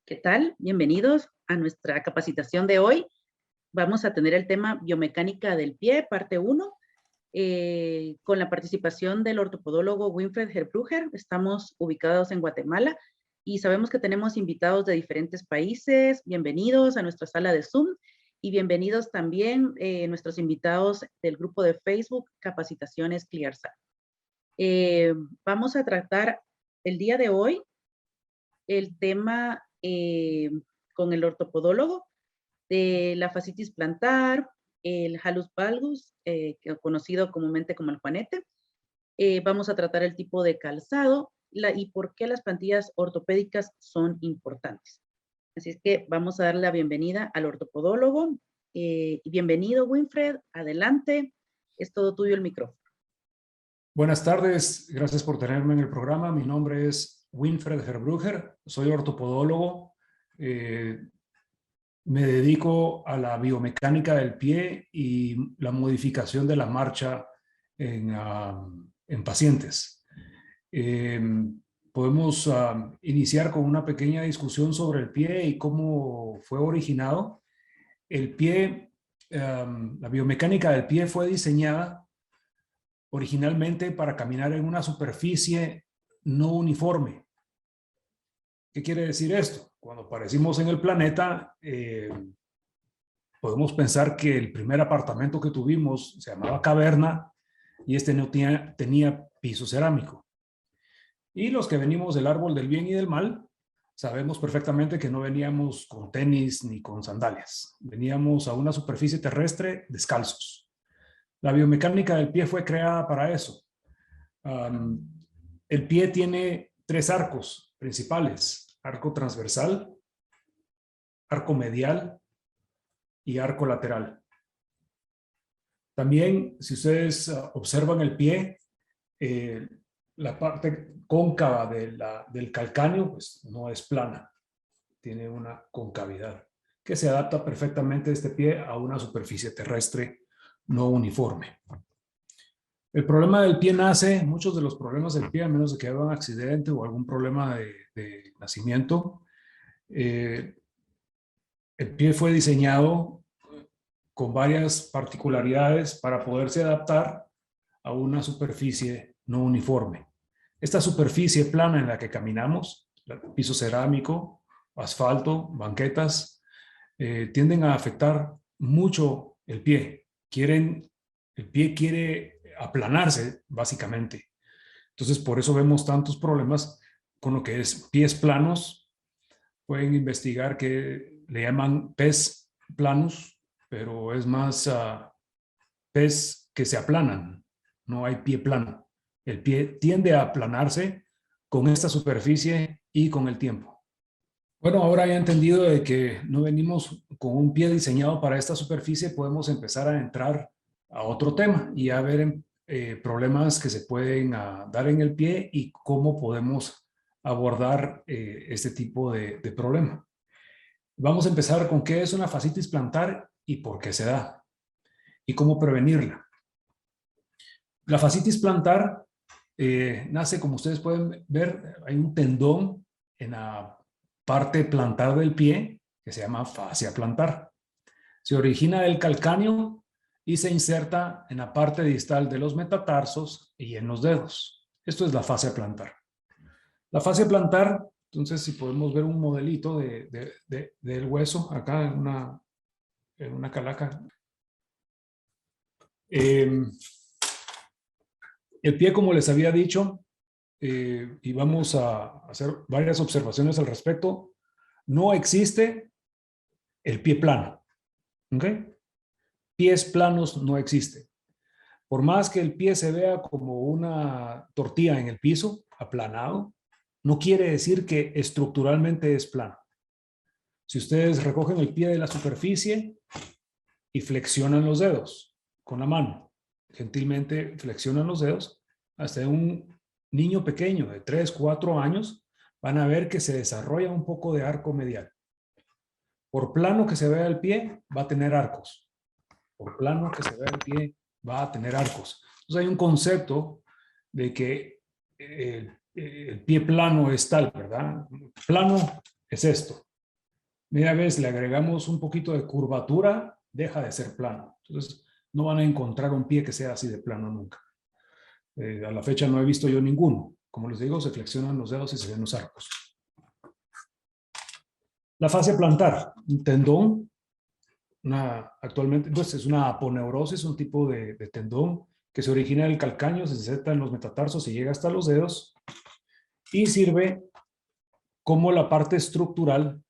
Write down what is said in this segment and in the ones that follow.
¿Qué tal? Bienvenidos a nuestra capacitación de hoy. Vamos a tener el tema biomecánica del pie, parte 1, con la participación del ortopodólogo Winfred Herbruger. Estamos ubicados en Guatemala y sabemos que tenemos invitados de diferentes países. Bienvenidos a nuestra sala de Zoom y bienvenidos también nuestros invitados del grupo de Facebook Capacitaciones ClearSat. Vamos a tratar el día de hoy el tema con el ortopodólogo de la fascitis plantar, el hallux valgus, conocido comúnmente como el juanete. Vamos a tratar el tipo de calzado y por qué las plantillas ortopédicas son importantes. Así es que vamos a darle la bienvenida al ortopodólogo. Bienvenido, Winfred. Adelante. Es todo tuyo el micrófono. Buenas tardes. Gracias por tenerme en el programa. Mi nombre es Winfred Herbruger. Soy ortopodólogo. Me dedico a la biomecánica del pie y la modificación de la marcha en pacientes. Podemos iniciar con una pequeña discusión sobre el pie y cómo fue originado. El pie, la biomecánica del pie fue diseñada originalmente para caminar en una superficie no uniforme. ¿Qué quiere decir esto? Cuando aparecimos en el planeta, podemos pensar que el primer apartamento que tuvimos se llamaba caverna y este no tenía piso cerámico. Y los que venimos del árbol del bien y del mal, sabemos perfectamente que no veníamos con tenis ni con sandalias. Veníamos a una superficie terrestre descalzos. La biomecánica del pie fue creada para eso. El pie tiene 3 arcos principales: arco transversal, arco medial y arco lateral. También, si ustedes observan el pie, la parte cóncava del calcáneo pues, no es plana, tiene una concavidad que se adapta perfectamente este pie a una superficie terrestre no uniforme. El problema del pie nace, muchos de los problemas del pie, a menos de que haya un accidente o algún problema de nacimiento, el pie fue diseñado con varias particularidades para poderse adaptar a una superficie no uniforme. Esta superficie plana en la que caminamos, piso cerámico, asfalto, banquetas, tienden a afectar mucho el pie. El pie quiere aplanarse, básicamente. Entonces, por eso vemos tantos problemas con lo que es pies planos. Pueden investigar que le llaman pes planus, pero es más pes que se aplanan. No hay pie plano. El pie tiende a aplanarse con esta superficie y con el tiempo. Bueno, ahora ya entendido de que no venimos con un pie diseñado para esta superficie, podemos empezar a entrar a otro tema y a ver problemas que se pueden dar en el pie y cómo podemos abordar este tipo de problema. Vamos a empezar con qué es una fascitis plantar y por qué se da y cómo prevenirla. La fascitis plantar nace, como ustedes pueden ver, hay un tendón en la parte plantar del pie que se llama fascia plantar. Se origina del calcáneo y se inserta en la parte distal de los metatarsos y en los dedos. Esto es la fascia plantar. La fascia plantar, entonces, si podemos ver un modelito del hueso acá en una calaca. El pie, como les había dicho, y vamos a hacer varias observaciones al respecto, no existe el pie plano. ¿Ok? Pies planos no existen. Por más que el pie se vea como una tortilla en el piso, aplanado, no quiere decir que estructuralmente es plano. Si ustedes recogen el pie de la superficie y flexionan los dedos con la mano, gentilmente flexionan los dedos, hasta un niño pequeño de 3, 4 años, van a ver que se desarrolla un poco de arco medial. Por plano que se vea el pie, va a tener arcos. Por plano que se vea el pie, va a tener arcos. Entonces hay un concepto de que el pie plano es tal, ¿verdad? Plano es esto. Media vez le agregamos un poquito de curvatura, deja de ser plano. Entonces, no van a encontrar un pie que sea así de plano nunca. A la fecha no he visto yo ninguno. Como les digo, se flexionan los dedos y se ven los arcos. La fascia plantar, un tendón, actualmente pues es una aponeurosis, un tipo de tendón que se origina del calcáneo, se inserta en los metatarsos y llega hasta los dedos y sirve como la parte estructural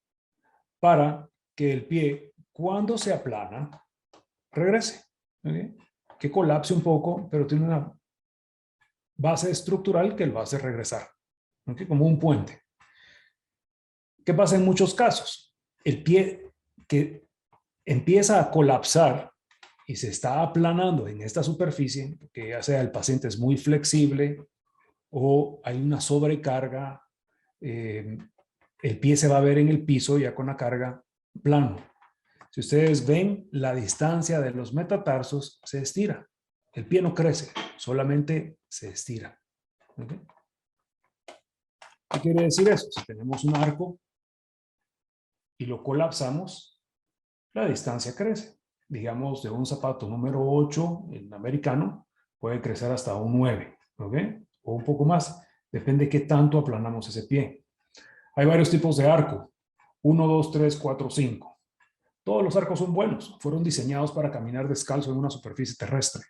para que el pie, cuando se aplana, regrese. ¿Okay? Que colapse un poco, pero tiene una base estructural que lo hace regresar. ¿Okay? Como un puente. ¿Qué pasa en muchos casos? El pie que empieza a colapsar y se está aplanando en esta superficie, que ya sea el paciente es muy flexible o hay una sobrecarga, el pie se va a ver en el piso ya con la carga plano. Si ustedes ven, la distancia de los metatarsos se estira. El pie no crece, solamente se estira. ¿Okay? ¿Qué quiere decir eso? Si tenemos un arco y lo colapsamos, la distancia crece. Digamos, de un zapato número 8 en americano, puede crecer hasta un 9, ¿ok? O un poco más. Depende de qué tanto aplanamos ese pie. Hay varios tipos de arco. 1, 2, 3, 4, 5. Todos los arcos son buenos. Fueron diseñados para caminar descalzo en una superficie terrestre.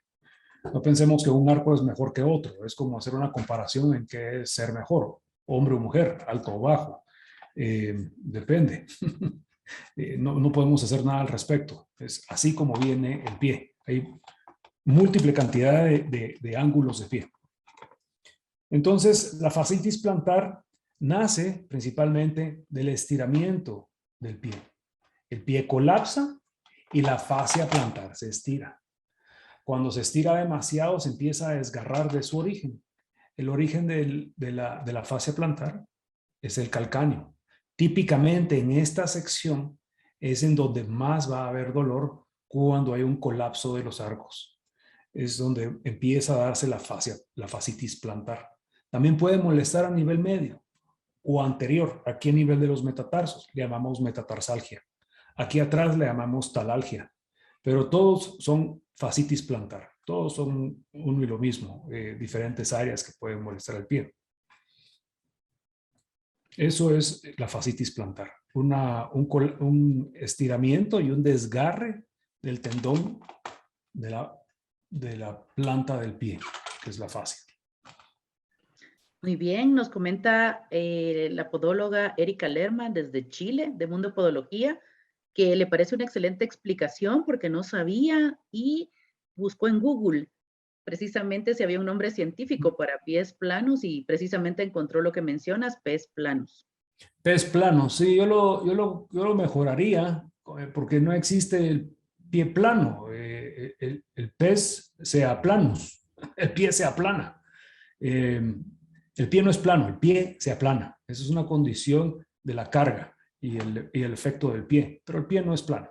No pensemos que un arco es mejor que otro. Es como hacer una comparación en qué es ser mejor. Hombre o mujer, alto o bajo. Depende. No podemos hacer nada al respecto. Es así como viene el pie. Hay múltiple cantidad de ángulos de pie. Entonces, la fascitis plantar nace principalmente del estiramiento del pie. El pie colapsa y la fascia plantar se estira. Cuando se estira demasiado, se empieza a desgarrar de su origen. El origen de la fascia plantar es el calcáneo. Típicamente en esta sección es en donde más va a haber dolor cuando hay un colapso de los arcos. Es donde empieza a darse la fascitis plantar. También puede molestar a nivel medio o anterior, aquí a nivel de los metatarsos, le llamamos metatarsalgia. Aquí atrás le llamamos talalgia, pero todos son fascitis plantar, todos son uno y lo mismo, diferentes áreas que pueden molestar el pie. Eso es la fascitis plantar, un estiramiento y un desgarre del tendón de la planta del pie, que es la fascia. Muy bien, nos comenta la podóloga Erika Lerman desde Chile, de Mundo Podología, que le parece una excelente explicación porque no sabía y buscó en Google precisamente si había un nombre científico para pies planos y precisamente encontró lo que mencionas, pies planos. Pez plano, sí, yo lo mejoraría porque no existe el pie plano. El pez se aplanus, el pie se aplana. El pie no es plano, el pie se aplana. Esa es una condición de la carga y el efecto del pie, pero el pie no es plano.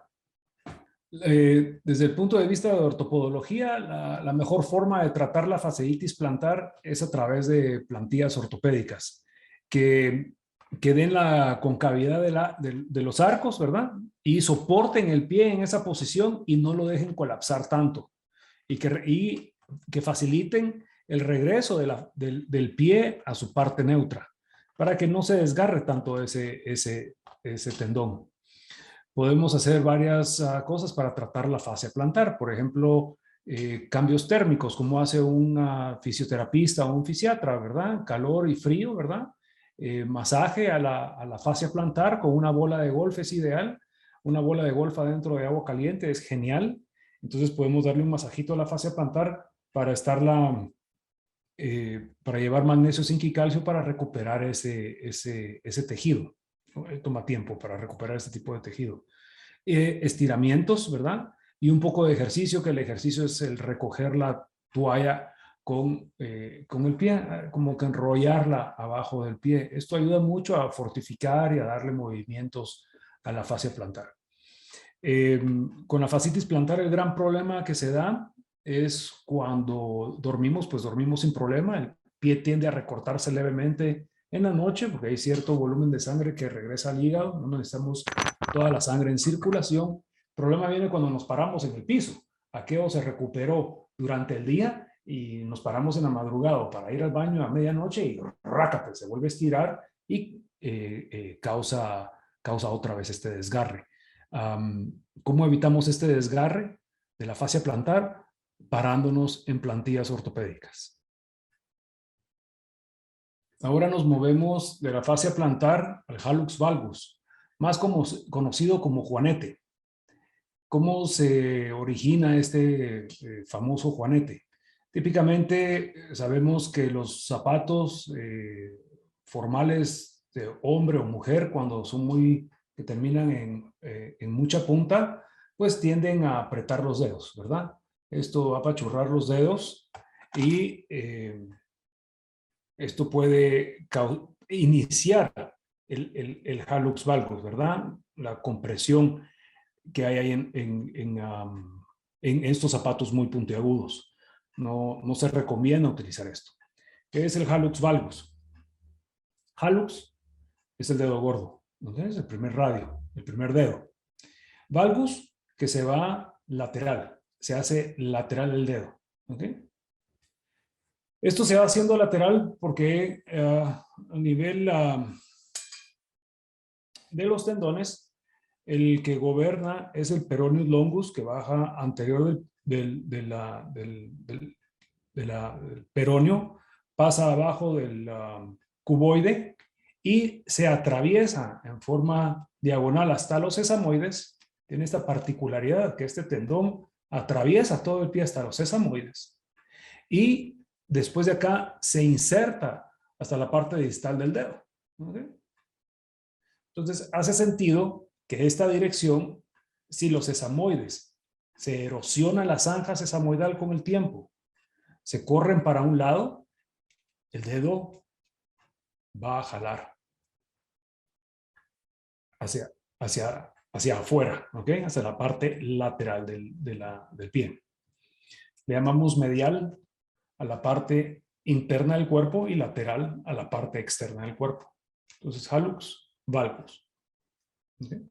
Desde el punto de vista de ortopodología, la mejor forma de tratar la fasciitis plantar es a través de plantillas ortopédicas que den la concavidad de los arcos, ¿verdad? Y soporten el pie en esa posición y no lo dejen colapsar tanto. Y que faciliten el regreso del pie a su parte neutra para que no se desgarre tanto ese tendón. Podemos hacer varias cosas para tratar la fascia plantar. Por ejemplo, cambios térmicos, como hace un fisioterapista o un fisiatra, ¿verdad? Calor y frío, ¿verdad? Masaje a la fascia plantar con una bola de golf es ideal. Una bola de golf adentro de agua caliente es genial. Entonces podemos darle un masajito a la fascia plantar para para llevar magnesio, zinc y calcio para recuperar ese tejido. Toma tiempo para recuperar este tipo de tejido. Estiramientos, ¿verdad? Y un poco de ejercicio, que el ejercicio es el recoger la toalla con el pie, como que enrollarla abajo del pie. Esto ayuda mucho a fortificar y a darle movimientos a la fascia plantar. Con la fascitis plantar el gran problema que se da es cuando dormimos, pues dormimos sin problema, el pie tiende a recortarse levemente en la noche porque hay cierto volumen de sangre que regresa al hígado, no necesitamos toda la sangre en circulación. El problema viene cuando nos paramos en el piso. Aquello se recuperó durante el día y nos paramos en la madrugada para ir al baño a medianoche y rácate, se vuelve a estirar y causa otra vez este desgarre. ¿Cómo evitamos este desgarre de la fascia plantar? Parándonos en plantillas ortopédicas. Ahora nos movemos de la fascia plantar al hallux valgus, más conocido como juanete. ¿Cómo se origina este famoso juanete? Típicamente sabemos que los zapatos formales de hombre o mujer, cuando son que terminan en mucha punta, pues tienden a apretar los dedos, ¿verdad? Esto va a apachurrar los dedos y esto puede iniciar el hallux valgus, ¿verdad? La compresión que hay ahí en estos zapatos muy puntiagudos. No se recomienda utilizar esto. ¿Qué es el hallux valgus? Hallux es el dedo gordo, ¿no? Es el primer radio, el primer dedo. Valgus, que se va lateral, se hace lateral el dedo. ¿Okay? Esto se va haciendo lateral porque a nivel de los tendones, el que goberna es el peroneus longus, que baja anterior del peroneo, pasa abajo del cuboide y se atraviesa en forma diagonal hasta los sesamoides. Tiene esta particularidad que este tendón atraviesa todo el pie hasta los sesamoides y después de acá se inserta hasta la parte distal del dedo. ¿Okay? Entonces hace sentido que esta dirección, si los sesamoides se erosiona la zanja sesamoidal con el tiempo, se corren para un lado, el dedo va a jalar hacia afuera, ¿ok? Hacia la parte lateral del pie. Le llamamos medial a la parte interna del cuerpo y lateral a la parte externa del cuerpo. Entonces, hallux valgus. ¿Okay?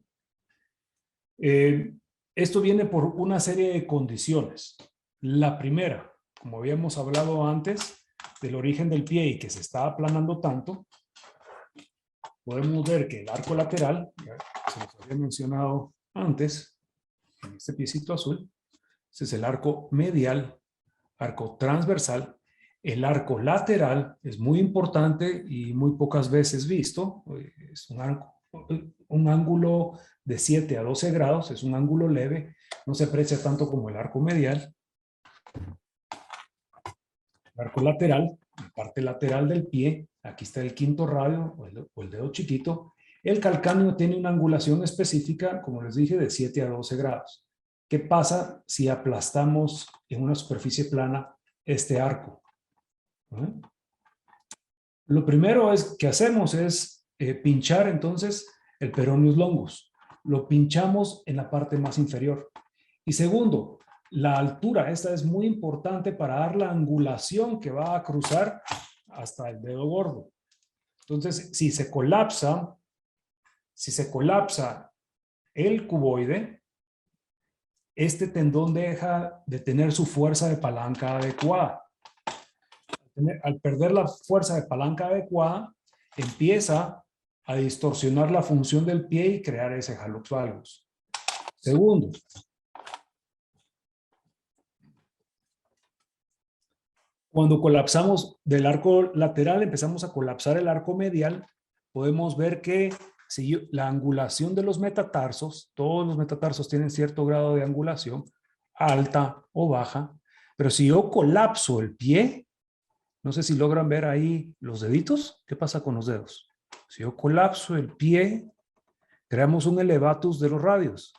Esto viene por una serie de condiciones. La primera, como habíamos hablado antes, del origen del pie y que se está aplanando tanto, podemos ver que el arco lateral, ya se nos había mencionado antes, en este piecito azul, ese es el arco medial, arco transversal. El arco lateral es muy importante y muy pocas veces visto. Es un ángulo de 7 a 12 grados, es un ángulo leve, no se aprecia tanto como el arco medial. El arco lateral, la parte lateral del pie, aquí está el quinto radio o el dedo chiquito. El calcáneo tiene una angulación específica, como les dije, de 7 a 12 grados. ¿Qué pasa si aplastamos en una superficie plana este arco? Lo primero que hacemos es pinchar entonces el peroneus longus. Lo pinchamos en la parte más inferior. Y segundo, la altura. Esta es muy importante para dar la angulación que va a cruzar hasta el dedo gordo. Entonces, si se colapsa el cuboide, este tendón deja de tener su fuerza de palanca adecuada. Al perder la fuerza de palanca adecuada, empieza a distorsionar la función del pie y crear ese hallux valgus. Segundo, cuando colapsamos del arco lateral, empezamos a colapsar el arco medial, podemos ver que si la angulación de los metatarsos, todos los metatarsos tienen cierto grado de angulación, alta o baja, pero si yo colapso el pie, no sé si logran ver ahí los deditos. ¿Qué pasa con los dedos? Si yo colapso el pie, creamos un elevatus de los radios.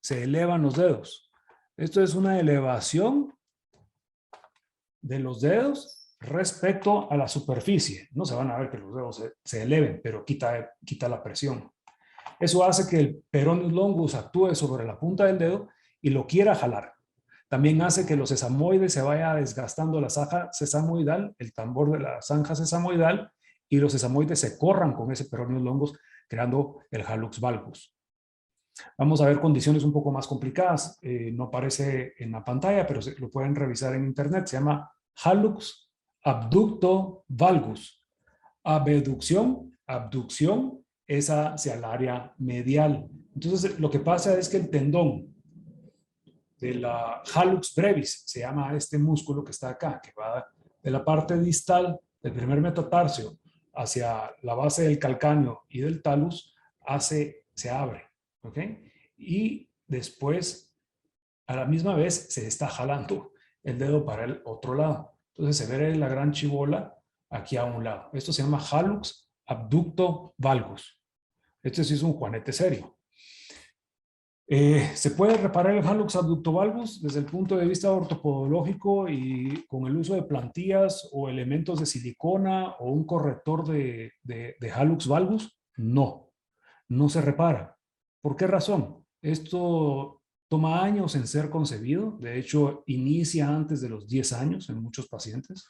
Se elevan los dedos. Esto es una elevación de los dedos respecto a la superficie. No se van a ver que los dedos se eleven, pero quita la presión. Eso hace que el peroneus longus actúe sobre la punta del dedo y lo quiera jalar. También hace que los sesamoides se vaya desgastando la zanja sesamoidal, el tambor de la zanja sesamoidal, y los sesamoides se corran con ese peroneus longus, creando el hallux valgus. Vamos a ver condiciones un poco más complicadas. No aparece en la pantalla, pero lo pueden revisar en internet. Se llama hallux abducto valgus. Abducción, abducción es hacia el área medial. Entonces, lo que pasa es que el tendón de la hallux brevis, se llama este músculo que está acá, que va de la parte distal del primer metatarso hacia la base del calcáneo y del talus, se abre, ¿ok? Y después, a la misma vez, se está jalando el dedo para el otro lado. Entonces se ve la gran chibola aquí a un lado. Esto se llama hallux abducto valgus. Este sí es un juanete serio. Se puede reparar el hallux abducto valgus desde el punto de vista ortopodológico y con el uso de plantillas o elementos de silicona o un corrector de hallux valgus. No, no se repara. ¿Por qué razón? Esto toma años en ser concebido. De hecho, inicia antes de los 10 años en muchos pacientes.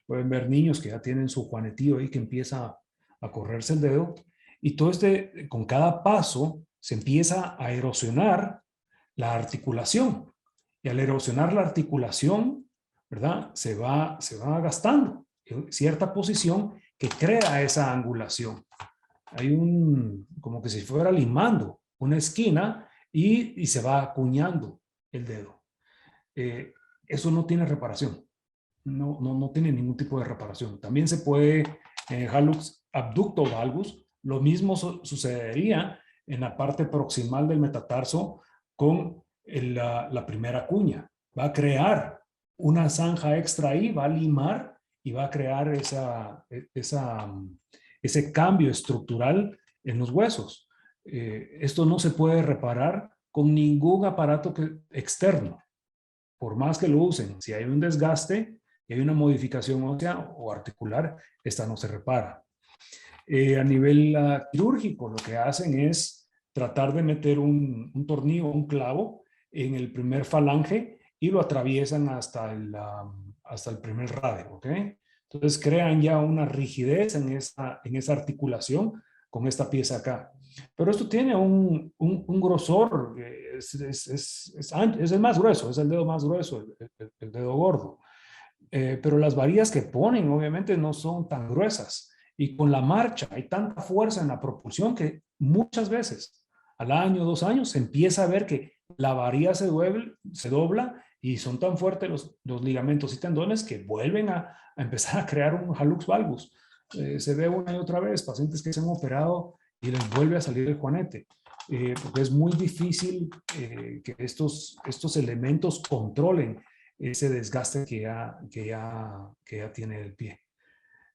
Pueden ver niños que ya tienen su juanetillo ahí que empieza a correrse el dedo. Y todo con cada paso se empieza a erosionar la articulación. Y al erosionar la articulación, ¿verdad? Se va gastando cierta posición que crea esa angulación. Hay como que si fuera limando una esquina y se va acuñando el dedo. Eso no tiene reparación. No tiene ningún tipo de reparación. También se puede, en hallux abducto valgus, lo mismo sucedería en la parte proximal del metatarso con la primera cuña. Va a crear una zanja extra ahí, va a limar y va a crear ese cambio estructural en los huesos. Esto no se puede reparar con ningún aparato externo, por más que lo usen. Si hay un desgaste y hay una modificación ósea o articular, esta no se repara. A nivel quirúrgico, lo que hacen es tratar de meter un tornillo, un clavo en el primer falange y lo atraviesan hasta el primer radio, ¿ok? Entonces crean ya una rigidez en esa articulación con esta pieza acá. Pero esto tiene un grosor, es el más grueso, es el dedo más grueso, el dedo gordo. Pero las varillas que ponen obviamente no son tan gruesas. Y con la marcha hay tanta fuerza en la propulsión que muchas veces, al año, 2 años, se empieza a ver que la varilla se dobla y son tan fuertes los ligamentos y tendones que vuelven a empezar a crear un hallux valgus. Se ve una y otra vez pacientes que se han operado y les vuelve a salir el juanete. Porque es muy difícil que estos elementos controlen ese desgaste que ya tiene el pie.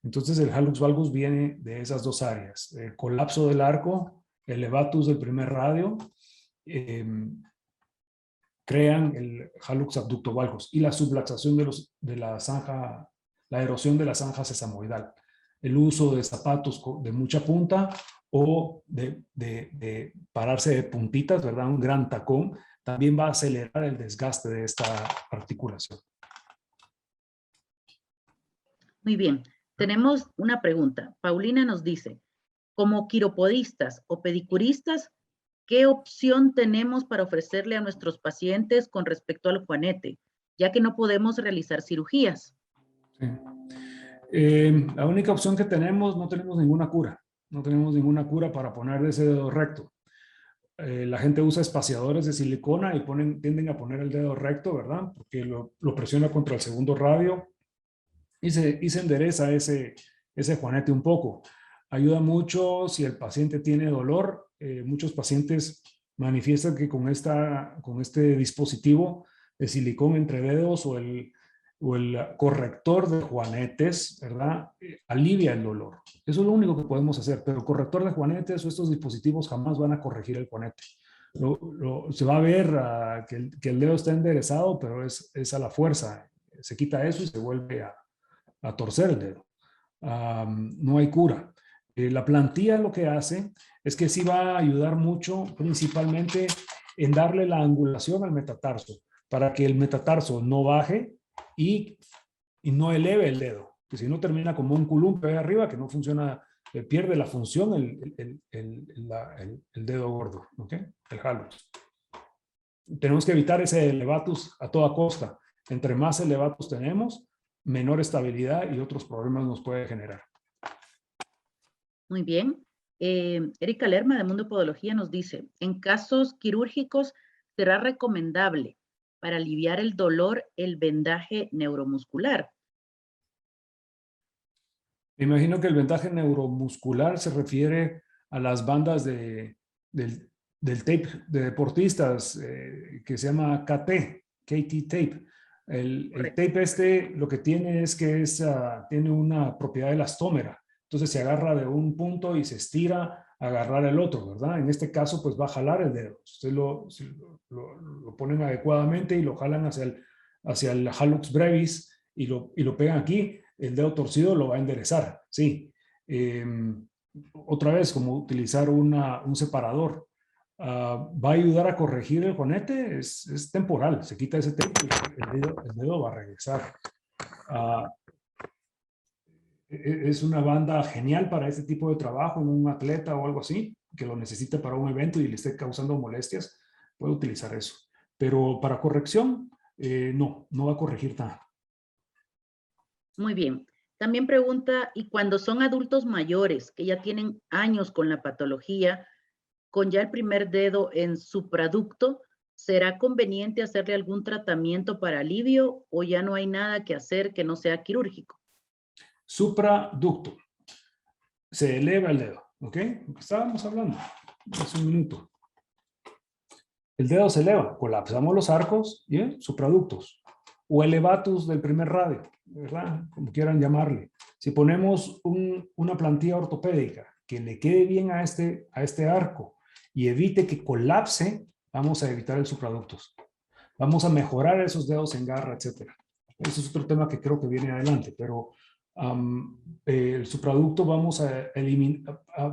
Entonces el hallux valgus viene de esas dos áreas: el colapso del arco, el levatus del primer radio, crean el hallux abducto valgus, y la subluxación de la zanja, la erosión de la zanja sesamoidal, el uso de zapatos de mucha punta o de pararse de puntitas, ¿verdad? Un gran tacón también va a acelerar el desgaste de esta articulación. Muy bien. Tenemos una pregunta. Paulina nos dice, como quiropodistas o pedicuristas, ¿qué opción tenemos para ofrecerle a nuestros pacientes con respecto al juanete, ya que no podemos realizar cirugías? Sí. La única opción que tenemos, no tenemos ninguna cura. No tenemos ninguna cura para poner ese dedo recto. La gente usa espaciadores de silicona y tienden a poner el dedo recto, ¿verdad? Porque lo presiona contra el segundo radio y se endereza ese juanete un poco. Ayuda mucho si el paciente tiene dolor. Muchos pacientes manifiestan que con este dispositivo de silicón entre dedos o el corrector de juanetes, ¿verdad? Alivia el dolor. Eso es lo único que podemos hacer, pero el corrector de juanetes o estos dispositivos jamás van a corregir el juanete. Se va a ver que el dedo está enderezado, pero es a la fuerza. Se quita eso y se vuelve a torcer el dedo. No hay cura. La plantilla lo que hace es que sí va a ayudar mucho, principalmente en darle la angulación al metatarso, para que el metatarso no baje y no eleve el dedo, que si no termina como un columpio ahí arriba que no funciona pierde la función el dedo gordo, ¿ok? El hallux. Tenemos que evitar ese elevatus a toda costa. Entre más elevatus tenemos, menor estabilidad y otros problemas nos puede generar. Muy bien. Erika Lerma de Mundo Podología nos dice, en casos quirúrgicos, ¿será recomendable para aliviar el dolor el vendaje neuromuscular? Me imagino que el vendaje neuromuscular se refiere a las bandas del tape de deportistas que se llama KT tape. El tape este lo que tiene es que tiene una propiedad elastómera. Entonces se agarra de un punto y se estira a agarrar el otro, ¿verdad? En este caso, pues va a jalar el dedo. Ustedes lo ponen adecuadamente y lo jalan hacia el hallux brevis y lo pegan aquí. El dedo torcido lo va a enderezar, sí. Otra vez, como utilizar un separador. Va a ayudar a corregir el juanete, es temporal, se quita ese tape y el dedo va a regresar. Es una banda genial para este tipo de trabajo en un atleta o algo así, que lo necesite para un evento y le esté causando molestias, puede utilizar eso. Pero para corrección, no va a corregir nada. Muy bien. También pregunta, ¿y cuando son adultos mayores que ya tienen años con la patología, con ya el primer dedo en supraducto, será conveniente hacerle algún tratamiento para alivio o ya no hay nada que hacer que no sea quirúrgico? Supraducto. Se eleva el dedo, ¿ok? Lo que estábamos hablando hace un minuto. El dedo se eleva, colapsamos los arcos y supraductos. O elevatus del primer radio, ¿verdad? Como quieran llamarle. Si ponemos una plantilla ortopédica que le quede bien a este arco y evite que colapse, vamos a evitar el supraductos. Vamos a mejorar esos dedos en garra, etc. Ese es otro tema que creo que viene adelante, pero el supraducto vamos a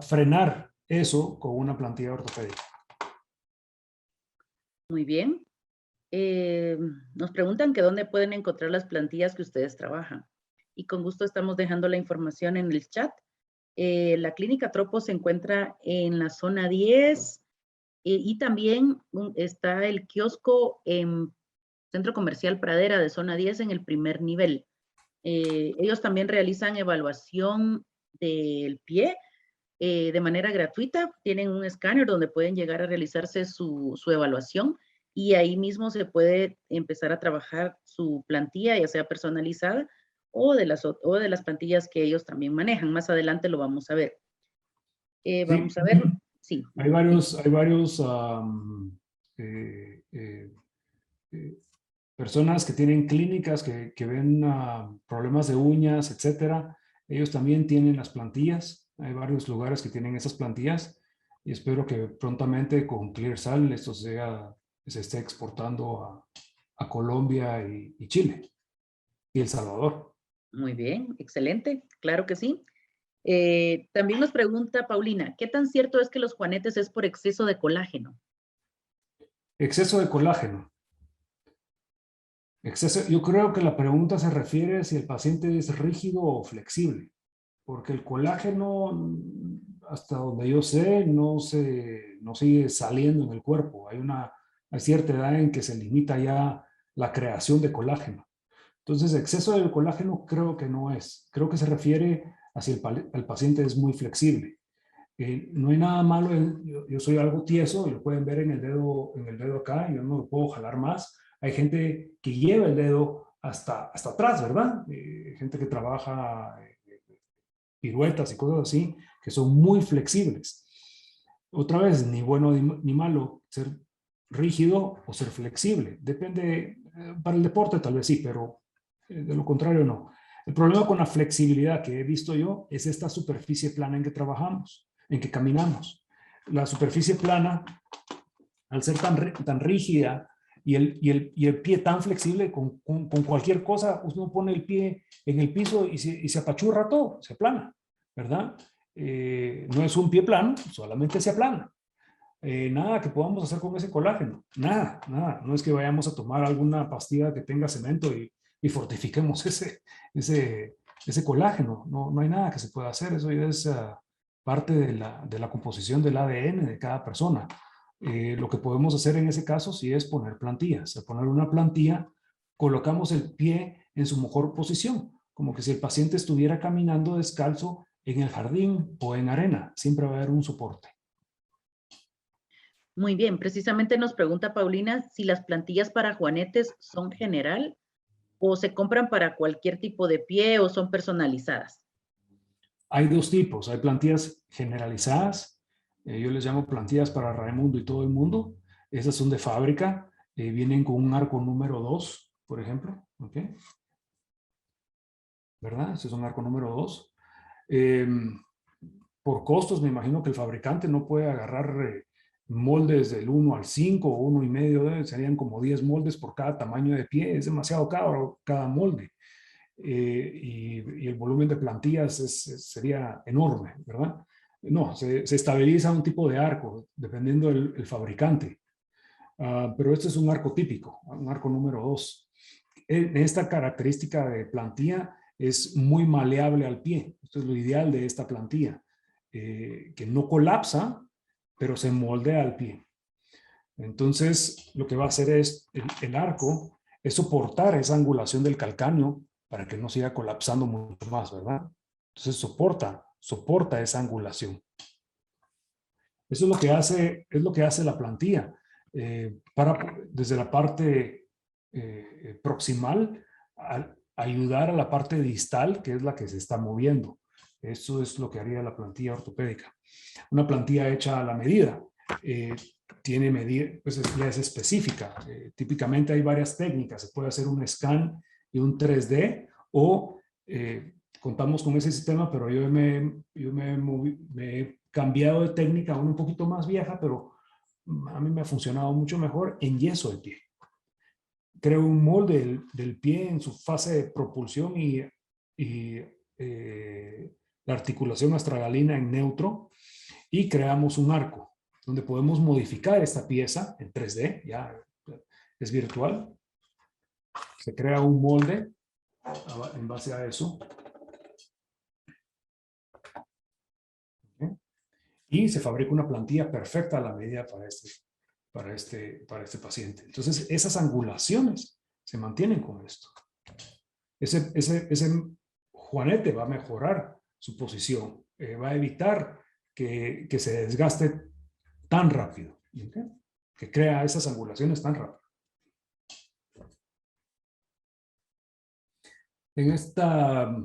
frenar eso con una plantilla ortopédica. Muy bien. Nos preguntan que dónde pueden encontrar las plantillas que ustedes trabajan. Y con gusto estamos dejando la información en el chat. La clínica Tropo se encuentra en la zona 10 y también está el kiosco en Centro Comercial Pradera de zona 10 en el primer nivel. Ellos también realizan evaluación del pie de manera gratuita. Tienen un escáner donde pueden llegar a realizarse su evaluación y ahí mismo se puede empezar a trabajar su plantilla, ya sea personalizada o de las plantillas que ellos también manejan. Más adelante lo vamos a ver. Vamos a ver, sí. Hay varios personas que tienen clínicas que ven problemas de uñas, etcétera. Ellos también tienen las plantillas. Hay varios lugares que tienen esas plantillas y espero que prontamente con ClearSal esto se esté exportando a Colombia y Chile y El Salvador. Muy bien, excelente, claro que sí. También nos pregunta Paulina, ¿qué tan cierto es que los juanetes es por exceso de colágeno? Exceso de colágeno. Yo creo que la pregunta se refiere a si el paciente es rígido o flexible, porque el colágeno, hasta donde yo sé, no sigue saliendo en el cuerpo. Hay cierta edad en que se limita ya la creación de colágeno. Entonces, exceso de colágeno creo que no es. Creo que se refiere a si el paciente es muy flexible. No hay nada malo, yo soy algo tieso, y lo pueden ver en el dedo acá, yo no lo puedo jalar más. Hay gente que lleva el dedo hasta atrás, ¿verdad? Gente que trabaja piruetas y cosas así, que son muy flexibles. Otra vez, ni bueno ni malo ser rígido o ser flexible. Depende, para el deporte tal vez sí, pero de lo contrario no. El problema con la flexibilidad que he visto yo es esta superficie plana en que trabajamos, en que caminamos. La superficie plana, al ser tan rígida y el pie tan flexible, con cualquier cosa, uno pone el pie en el piso y se apachurra todo, se aplana, ¿verdad? No es un pie plano, solamente se aplana. Nada que podamos hacer con ese colágeno, nada. No es que vayamos a tomar alguna pastilla que tenga cemento y fortifiquemos ese colágeno. No hay nada que se pueda hacer, eso ya es parte de la composición del ADN de cada persona. Lo que podemos hacer en ese caso sí es poner plantillas. Al poner una plantilla, colocamos el pie en su mejor posición, como que si el paciente estuviera caminando descalzo en el jardín o en arena. Siempre va a haber un soporte. Muy bien, precisamente nos pregunta Paulina si las plantillas para juanetes son general o se compran para cualquier tipo de pie o son personalizadas. Hay dos tipos. Hay plantillas generalizadas. Yo les llamo plantillas para Raimundo y todo el mundo. Esas son de fábrica. Vienen con un arco número 2, por ejemplo. ¿Ok? ¿Verdad? Ese es un arco número 2. Por costos, me imagino que el fabricante no puede agarrar moldes del 1 al 5 o 1,5. Serían como 10 moldes por cada tamaño de pie. Es demasiado caro cada molde. Y el volumen de plantillas sería enorme, ¿verdad? No, se estabiliza un tipo de arco, dependiendo del fabricante. Pero este es un arco típico, un arco número 2. Esta característica de plantilla es muy maleable al pie. Esto es lo ideal de esta plantilla, que no colapsa, pero se moldea al pie. Entonces, lo que va a hacer es el arco, es soportar esa angulación del calcáneo para que no siga colapsando mucho más, ¿verdad? Entonces, soporta esa angulación. Eso es lo que hace la plantilla. Desde la parte proximal, ayudar a la parte distal, que es la que se está moviendo. Eso es lo que haría la plantilla ortopédica. Una plantilla hecha a la medida. Tiene medida, pues ya es específica. Típicamente hay varias técnicas. Se puede hacer un scan y un 3D o contamos con ese sistema, pero yo me he cambiado de técnica a una un poquito más vieja, pero a mí me ha funcionado mucho mejor en yeso de pie. Creo un molde del pie en su fase de propulsión y la articulación astragalina en neutro y creamos un arco donde podemos modificar esta pieza en 3D, ya es virtual. Se crea un molde en base a eso. Y se fabrica una plantilla perfecta a la medida para este paciente. Entonces, esas angulaciones se mantienen con esto. Ese juanete va a mejorar su posición, va a evitar que se desgaste tan rápido, ¿okay? Que crea esas angulaciones tan rápido. En esta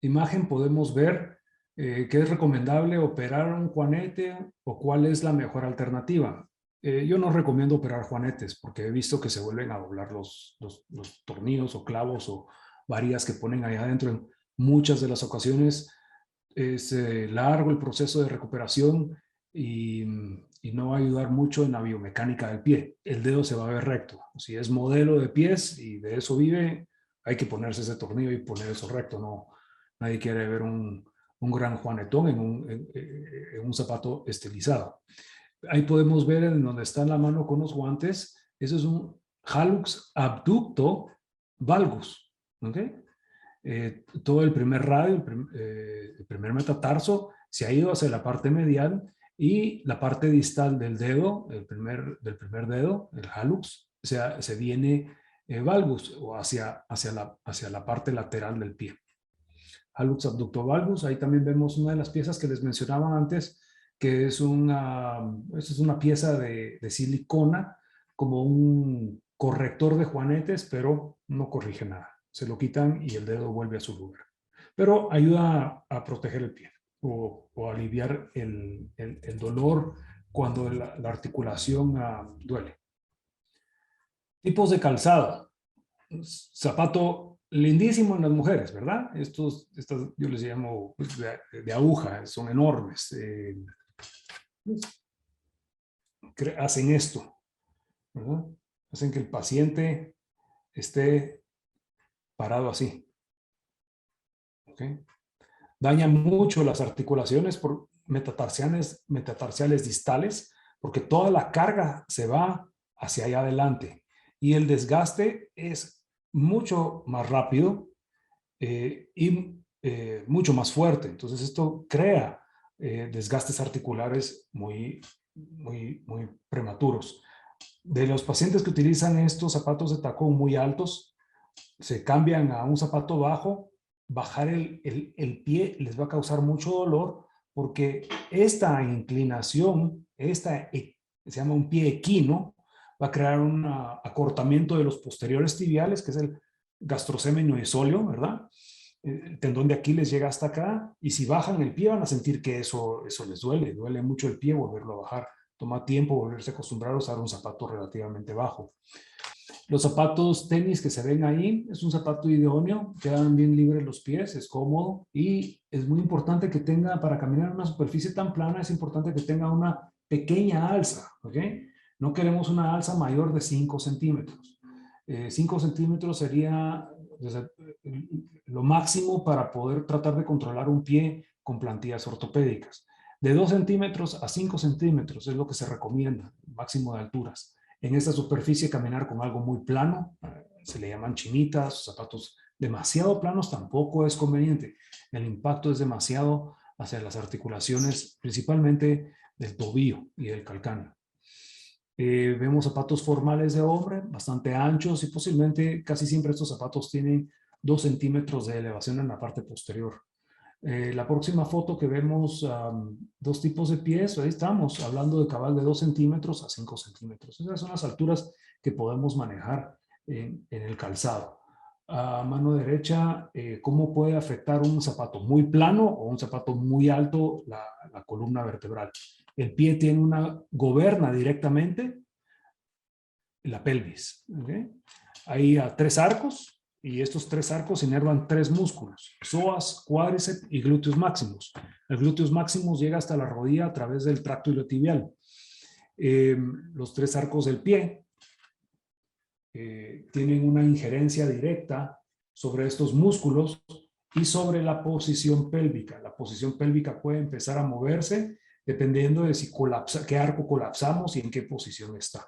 imagen podemos ver que es recomendable operar un juanete o cuál es la mejor alternativa. Yo no recomiendo operar juanetes porque he visto que se vuelven a doblar los tornillos o clavos o varillas que ponen ahí adentro. En muchas de las ocasiones es largo el proceso de recuperación y no va a ayudar mucho en la biomecánica del pie. El dedo se va a ver recto. Si es modelo de pies y de eso vive, hay que ponerse ese tornillo y poner eso recto. No, nadie quiere ver un gran juanetón en un zapato estilizado. Ahí podemos ver en donde está la mano con los guantes. Eso es un hallux abducto valgus. ¿Okay? Todo el primer radio, el primer metatarso, se ha ido hacia la parte medial y la parte distal del dedo, del primer dedo, el hallux, se viene valgus o hacia la parte lateral del pie. Hallux abductor valgus, ahí también vemos una de las piezas que les mencionaba antes, que es una pieza de silicona, como un corrector de juanetes, pero no corrige nada. Se lo quitan y el dedo vuelve a su lugar. Pero ayuda a proteger el pie o aliviar el dolor cuando la articulación duele. Tipos de calzado. Zapato lindísimo en las mujeres, ¿verdad? Estas yo les llamo pues, de aguja, son enormes. Hacen esto, ¿verdad? Hacen que el paciente esté parado así. ¿Okay? Daña mucho las articulaciones por metatarsiales distales, porque toda la carga se va hacia allá adelante y el desgaste es mucho más rápido y mucho más fuerte. Entonces esto crea desgastes articulares muy prematuros. De los pacientes que utilizan estos zapatos de tacón muy altos, se cambian a un zapato bajo, bajar el pie les va a causar mucho dolor porque esta inclinación, se llama un pie equino, va a crear un acortamiento de los posteriores tibiales, que es el gastrocémeno isóleo, ¿verdad? El tendón de Aquiles llega hasta acá y si bajan el pie van a sentir que eso les duele mucho el pie volverlo a bajar. Toma tiempo volverse a acostumbrar a usar un zapato relativamente bajo. Los zapatos tenis que se ven ahí es un zapato idóneo, quedan bien libres los pies, es cómodo y es muy importante que tenga, para caminar en una superficie tan plana, es importante que tenga una pequeña alza, ¿ok? No queremos una alza mayor de 5 centímetros. 5 centímetros sería lo máximo para poder tratar de controlar un pie con plantillas ortopédicas. De 2 centímetros a 5 centímetros es lo que se recomienda, máximo de alturas. En esta superficie caminar con algo muy plano, se le llaman chinitas, zapatos demasiado planos tampoco es conveniente. El impacto es demasiado hacia las articulaciones, principalmente del tobillo y del calcáneo. Vemos zapatos formales de hombre, bastante anchos y posiblemente casi siempre estos zapatos tienen 2 centímetros de elevación en la parte posterior. La próxima foto que vemos, dos tipos de pies, ahí estamos hablando de cabal de 2 centímetros a 5 centímetros. Esas son las alturas que podemos manejar en el calzado. A mano derecha, ¿cómo puede afectar un zapato muy plano o un zapato muy alto la columna vertebral? El pie tiene goberna directamente la pelvis. ¿Okay? Hay 3 arcos y estos 3 arcos inervan 3 músculos: psoas, cuádriceps y glúteos máximos. El glúteos máximos llega hasta la rodilla a través del tracto iliotibial. Los 3 arcos del pie tienen una injerencia directa sobre estos músculos y sobre la posición pélvica. La posición pélvica puede empezar a moverse dependiendo de si qué arco colapsamos y en qué posición está.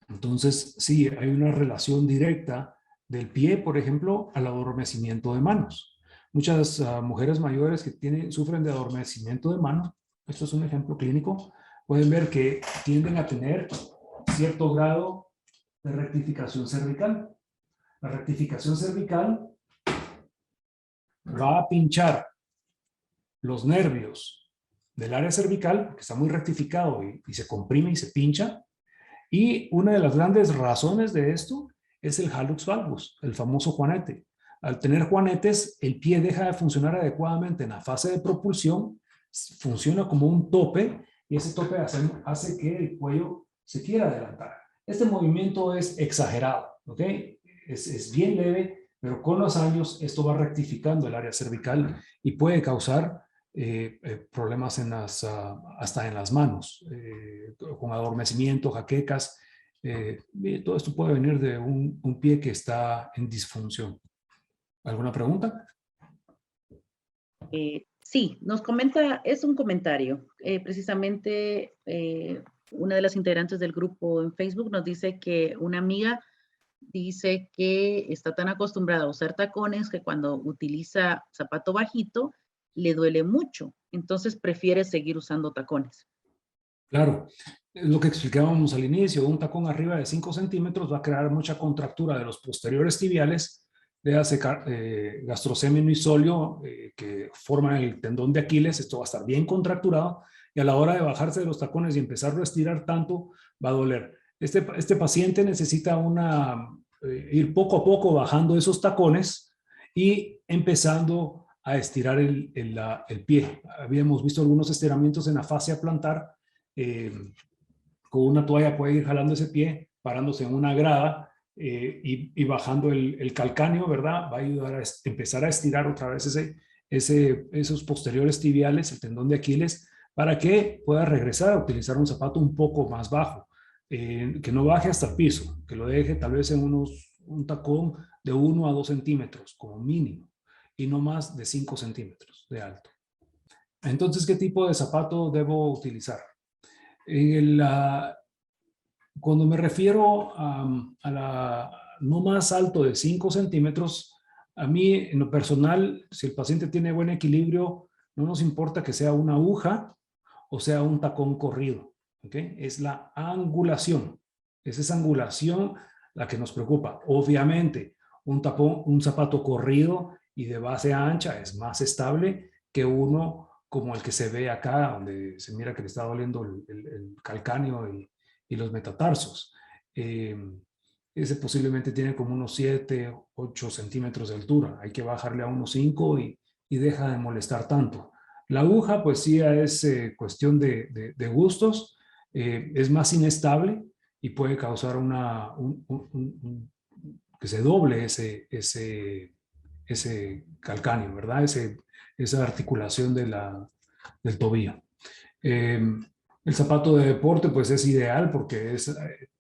Entonces, sí, hay una relación directa del pie, por ejemplo, al adormecimiento de manos. Muchas mujeres mayores que sufren de adormecimiento de manos, esto es un ejemplo clínico, pueden ver que tienden a tener cierto grado de rectificación cervical. La rectificación cervical va a pinchar los nervios del área cervical, que está muy rectificado y se comprime y se pincha. Y una de las grandes razones de esto es el hallux valgus, el famoso juanete. Al tener juanetes, el pie deja de funcionar adecuadamente en la fase de propulsión, funciona como un tope y ese tope hace que el cuello se quiera adelantar. Este movimiento es exagerado, ¿ok? Es bien leve, pero con los años esto va rectificando el área cervical y puede causar problemas hasta en las manos, con adormecimiento, jaquecas. Todo esto puede venir de un pie que está en disfunción. ¿Alguna pregunta? Sí, nos comenta, es un comentario. Precisamente una de las integrantes del grupo en Facebook nos dice que una amiga dice que está tan acostumbrada a usar tacones que cuando utiliza zapato bajito le duele mucho. Entonces prefiere seguir usando tacones. Claro, lo que explicábamos al inicio, un tacón arriba de 5 centímetros va a crear mucha contractura de los posteriores tibiales, de gastrocémeno isóleo, que forman el tendón de Aquiles. Esto va a estar bien contracturado y a la hora de bajarse de los tacones y empezarlo a estirar tanto, va a doler. Este paciente necesita ir poco a poco bajando esos tacones y empezando a estirar el pie. Habíamos visto algunos estiramientos en la fascia plantar. Con una toalla puede ir jalando ese pie, parándose en una grada y bajando el calcáneo, ¿verdad? Va a ayudar a empezar a estirar otra vez esos posteriores tibiales, el tendón de Aquiles, para que pueda regresar a utilizar un zapato un poco más bajo, que no baje hasta el piso, que lo deje tal vez en un tacón de 1 a 2 centímetros como mínimo y no más de 5 centímetros de alto. Entonces, ¿qué tipo de zapato debo utilizar? Cuando me refiero a no más alto de 5 centímetros, a mí en lo personal, si el paciente tiene buen equilibrio, No nos importa que sea una aguja o sea un tacón corrido. ¿Ok? Es la angulación. Es esa angulación la que nos preocupa. Obviamente, un zapato corrido y de base ancha es más estable que uno como el que se ve acá, donde se mira que le está doliendo el calcáneo y los metatarsos. Ese posiblemente tiene como unos 7, 8 centímetros de altura. Hay que bajarle a unos 5 y deja de molestar tanto. La aguja, pues sí, es cuestión de gustos. Es más inestable y puede causar que se doble ese calcáneo, ¿verdad? Esa articulación del tobillo. El zapato de deporte pues es ideal porque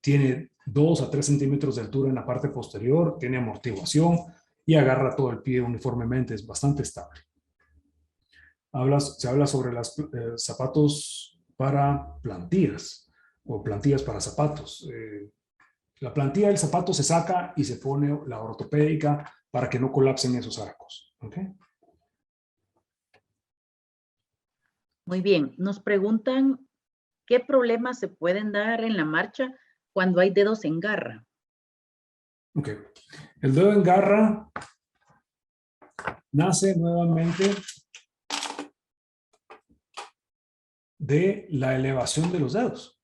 tiene 2 a 3 centímetros de altura en la parte posterior, tiene amortiguación y agarra todo el pie uniformemente, es bastante estable. Se habla sobre los zapatos para plantillas o plantillas para zapatos. La plantilla del zapato se saca y se pone la ortopédica para que no colapsen esos arcos. ¿Okay? Muy bien. Nos preguntan qué problemas se pueden dar en la marcha cuando hay dedos en garra. Ok. El dedo en garra nace nuevamente de la elevación de los dedos.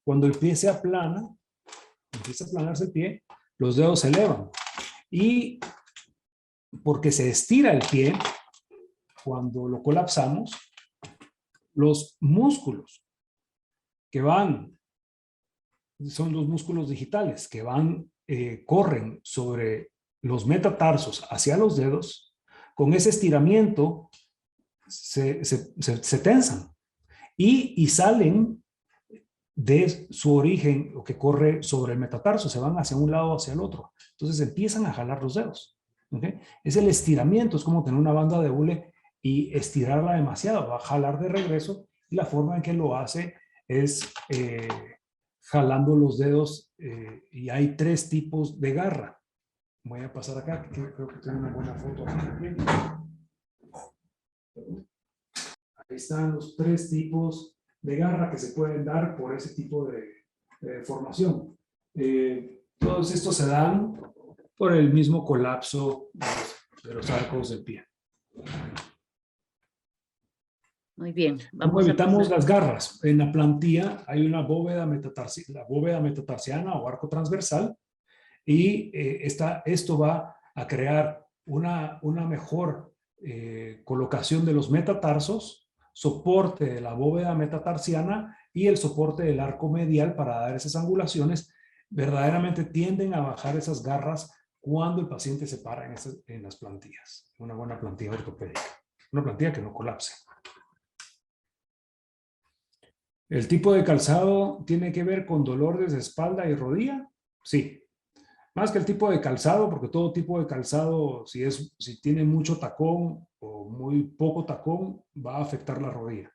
Cuando el pie se aplana, empieza a aplanarse el pie, los dedos se elevan. Y porque se estira el pie, cuando lo colapsamos, los músculos que son los músculos digitales que corren sobre los metatarsos hacia los dedos, con ese estiramiento se tensan y salen de su origen, o que corre sobre el metatarso, se van hacia un lado o hacia el otro. Entonces empiezan a jalar los dedos. ¿Okay? Es el estiramiento, es como tener una banda de hule y estirarla demasiado, va a jalar de regreso, y la forma en que lo hace es jalando los dedos, y hay 3 tipos de garra. Voy a pasar acá, que creo que tengo una buena foto aquí. Ahí están los 3 tipos de garra que se pueden dar por ese tipo de formación. Todos estos se dan por el mismo colapso de los arcos del pie. Muy bien. ¿Cómo evitamos las garras? En la plantilla hay una bóveda metatarsiana o arco transversal, y esto va a crear una mejor colocación de los metatarsos, soporte de la bóveda metatarsiana y el soporte del arco medial para dar esas angulaciones. Verdaderamente tienden a bajar esas garras cuando el paciente se para en las plantillas. Una buena plantilla ortopédica. Una plantilla que no colapse. ¿El tipo de calzado tiene que ver con dolores de espalda y rodilla? Sí. Más que el tipo de calzado, porque todo tipo de calzado, si tiene mucho tacón o muy poco tacón, va a afectar la rodilla.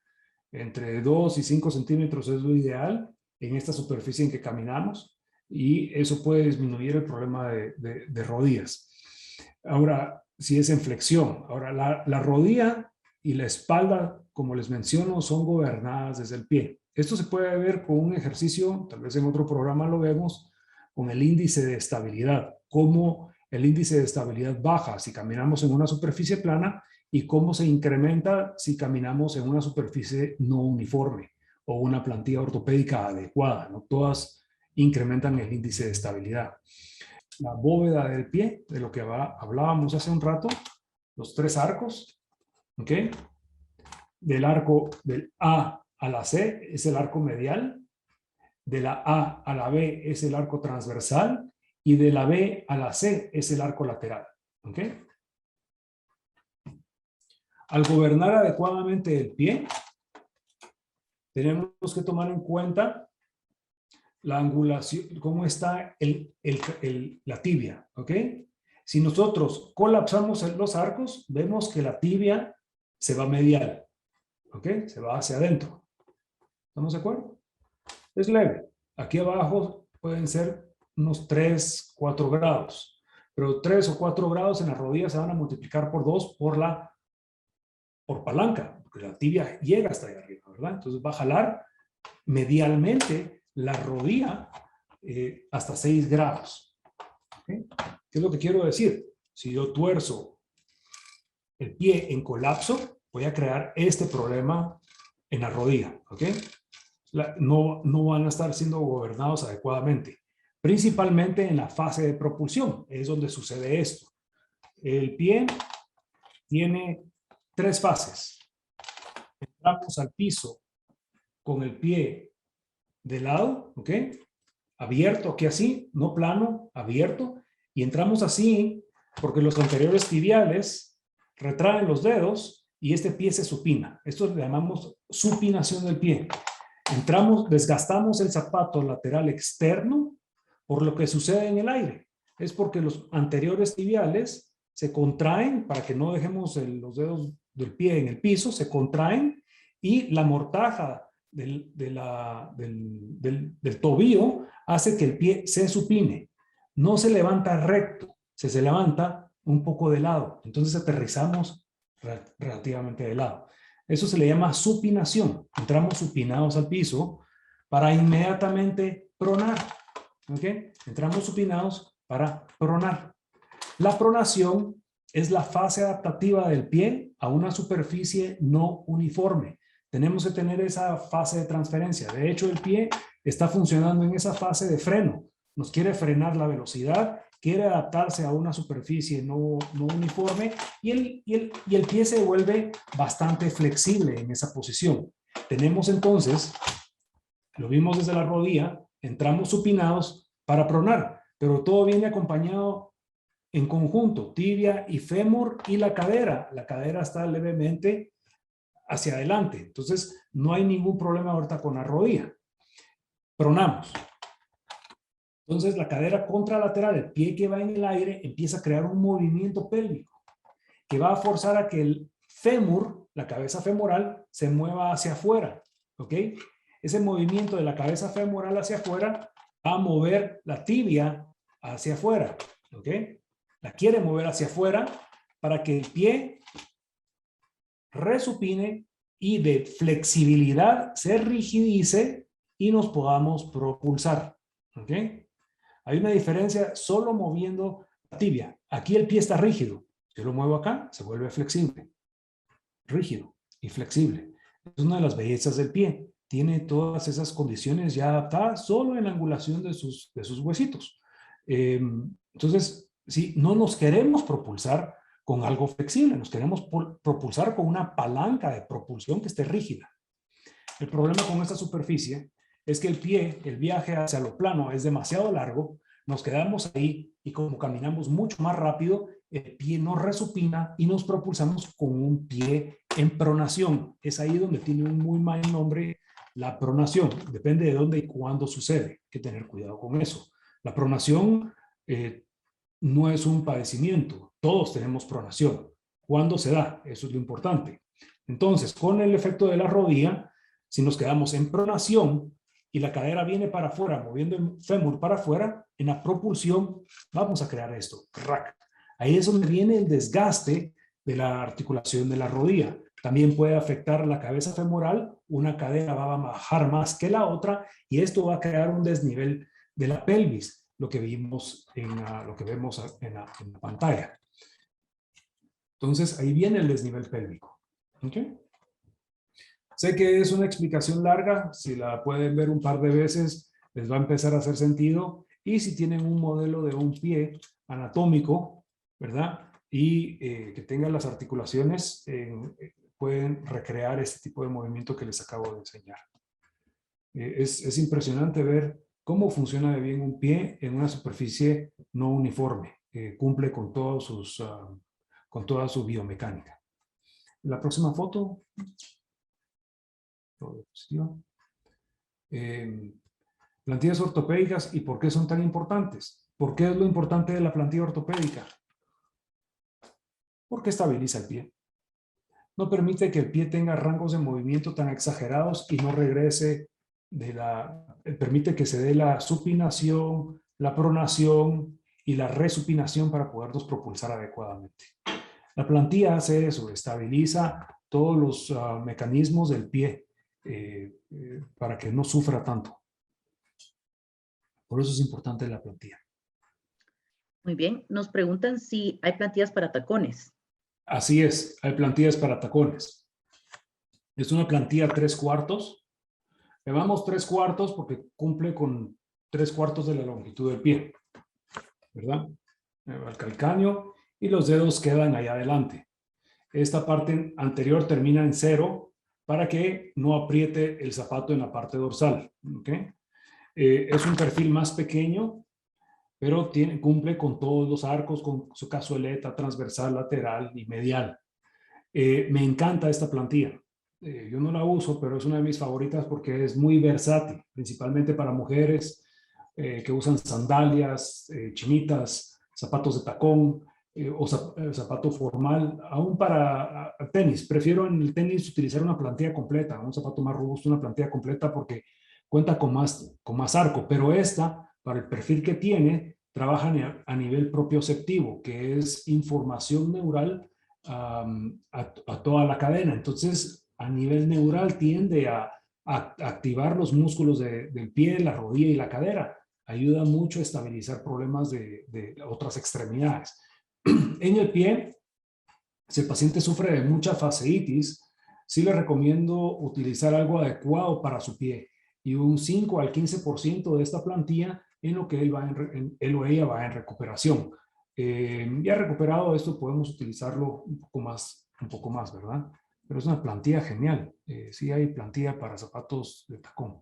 Entre 2 y 5 centímetros es lo ideal en esta superficie en que caminamos, y eso puede disminuir el problema de rodillas. Ahora, si es en flexión. Ahora, la rodilla y la espalda, como les menciono, son gobernadas desde el pie. Esto se puede ver con un ejercicio, tal vez en otro programa lo vemos, con el índice de estabilidad. Cómo el índice de estabilidad baja si caminamos en una superficie plana y cómo se incrementa si caminamos en una superficie no uniforme o una plantilla ortopédica adecuada, ¿no? Todas incrementan el índice de estabilidad. La bóveda del pie, de lo que hablábamos hace un rato, los 3 arcos, ¿ok? Del arco del A a la C es el arco medial, de la A a la B es el arco transversal, y de la B a la C es el arco lateral. ¿Ok? Al gobernar adecuadamente el pie, tenemos que tomar en cuenta la angulación, cómo está la tibia. ¿Ok? Si nosotros colapsamos los arcos, vemos que la tibia se va medial. ¿Ok? Se va hacia adentro. ¿Estamos de acuerdo? Es leve. Aquí abajo pueden ser unos 3, 4 grados. Pero 3 o 4 grados en las rodillas se van a multiplicar por 2 por la por palanca, porque la tibia llega hasta ahí arriba, ¿verdad? Entonces va a jalar medialmente la rodilla hasta 6 grados. ¿Okay? ¿Qué es lo que quiero decir? Si yo tuerzo el pie en colapso, voy a crear este problema en la rodilla. ¿Ok? No van a estar siendo gobernados adecuadamente. Principalmente en la fase de propulsión, es donde sucede esto. El pie tiene 3 fases. Entramos al piso con el pie de lado, ¿ok? Abierto, aquí así, no plano, abierto. Y entramos así porque los anteriores tibiales retraen los dedos y este pie se supina. Esto le llamamos supinación del pie. Entramos, desgastamos el zapato lateral externo por lo que sucede en el aire. Es porque los anteriores tibiales se contraen para que no dejemos los dedos del pie en el piso, se contraen y la mortaja del tobillo hace que el pie se supine. No se levanta recto, se levanta un poco de lado. Entonces aterrizamos relativamente de lado. Eso se le llama supinación. Entramos supinados al piso para inmediatamente pronar. ¿Ok? Entramos supinados para pronar. La pronación es la fase adaptativa del pie a una superficie no uniforme. Tenemos que tener esa fase de transferencia. De hecho, el pie está funcionando en esa fase de freno. Nos quiere frenar la velocidad, quiere adaptarse a una superficie no uniforme y el pie se vuelve bastante flexible en esa posición. Tenemos entonces, lo vimos desde la rodilla, entramos supinados para pronar, pero todo viene acompañado en conjunto, tibia y fémur y la cadera. La cadera está levemente hacia adelante. Entonces, no hay ningún problema ahorita con la rodilla. Pronamos. Entonces, la cadera contralateral, el pie que va en el aire, empieza a crear un movimiento pélvico que va a forzar a que el fémur, la cabeza femoral, se mueva hacia afuera. ¿Ok? Ese movimiento de la cabeza femoral hacia afuera va a mover la tibia hacia afuera. ¿Ok? La quiere mover hacia afuera para que el pie resupine y de flexibilidad se rigidice y nos podamos propulsar. ¿Ok? Hay una diferencia solo moviendo la tibia. Aquí el pie está rígido. Yo lo muevo acá, se vuelve flexible. Rígido y flexible. Es una de las bellezas del pie. Tiene todas esas condiciones ya adaptadas solo en la angulación de sus huesitos. Entonces, si no nos queremos propulsar con algo flexible, nos queremos propulsar con una palanca de propulsión que esté rígida. El problema con esta superficie es que el pie, el viaje hacia lo plano es demasiado largo, nos quedamos ahí y como caminamos mucho más rápido, el pie nos resupina y nos propulsamos con un pie en pronación. Es ahí donde tiene un muy mal nombre la pronación. Depende de dónde y cuándo sucede. Hay que tener cuidado con eso. La pronación no es un padecimiento. Todos tenemos pronación. ¿Cuándo se da? Eso es lo importante. Entonces, con el efecto de la rodilla, si nos quedamos en pronación y la cadera viene para afuera, moviendo el fémur para afuera, en la propulsión vamos a crear esto. Ahí es donde viene el desgaste de la articulación de la rodilla. También puede afectar la cabeza femoral. Una cadera va a bajar más que la otra y esto va a crear un desnivel de la pelvis, lo que vemos en la pantalla. Entonces, ahí viene el desnivel pélvico. ¿Okay? Sé que es una explicación larga, si la pueden ver un par de veces, les va a empezar a hacer sentido. Y si tienen un modelo de un pie anatómico, ¿verdad? Y que tenga las articulaciones, pueden recrear este tipo de movimiento que les acabo de enseñar. Es impresionante ver cómo funciona de bien un pie en una superficie no uniforme. Cumple con todos con toda su biomecánica. La próxima foto. Plantillas ortopédicas y por qué son tan importantes. ¿Por qué es lo importante de la plantilla ortopédica? Porque estabiliza el pie. No permite que el pie tenga rangos de movimiento tan exagerados y no regrese permite que se dé la supinación, la pronación y la resupinación para podernos propulsar adecuadamente. La plantilla hace eso, estabiliza todos los mecanismos del pie para que no sufra tanto. Por eso es importante la plantilla. Muy bien. Nos preguntan si hay plantillas para tacones. Así es, hay plantillas para tacones. Es una plantilla 3/4. Le damos 3/4 porque cumple con 3/4 de la longitud del pie, ¿verdad? El calcáneo y los dedos quedan ahí adelante. Esta parte anterior termina en 0 para que no apriete el zapato en la parte dorsal. ¿Okay? Es un perfil más pequeño, pero cumple con todos los arcos, con su cazoleta transversal, lateral y medial. Me encanta esta plantilla. Yo no la uso, pero es una de mis favoritas porque es muy versátil, principalmente para mujeres que usan sandalias, chinitas, zapatos de tacón o zapato formal, aún para tenis. Prefiero en el tenis utilizar una plantilla completa, un zapato más robusto, una plantilla completa porque cuenta con más arco, pero esta, para el perfil que tiene, trabaja a nivel propioceptivo, que es información neural a toda la cadena. Entonces, a nivel neural tiende a activar los músculos del pie, la rodilla y la cadera. Ayuda mucho a estabilizar problemas de otras extremidades. En el pie, si el paciente sufre de mucha fasciitis, sí le recomiendo utilizar algo adecuado para su pie y un 5 al 15% de esta plantilla en lo que él o ella va en recuperación. Ya recuperado esto, podemos utilizarlo un poco más, ¿verdad? Pero es una plantilla genial. Sí hay plantilla para zapatos de tacón.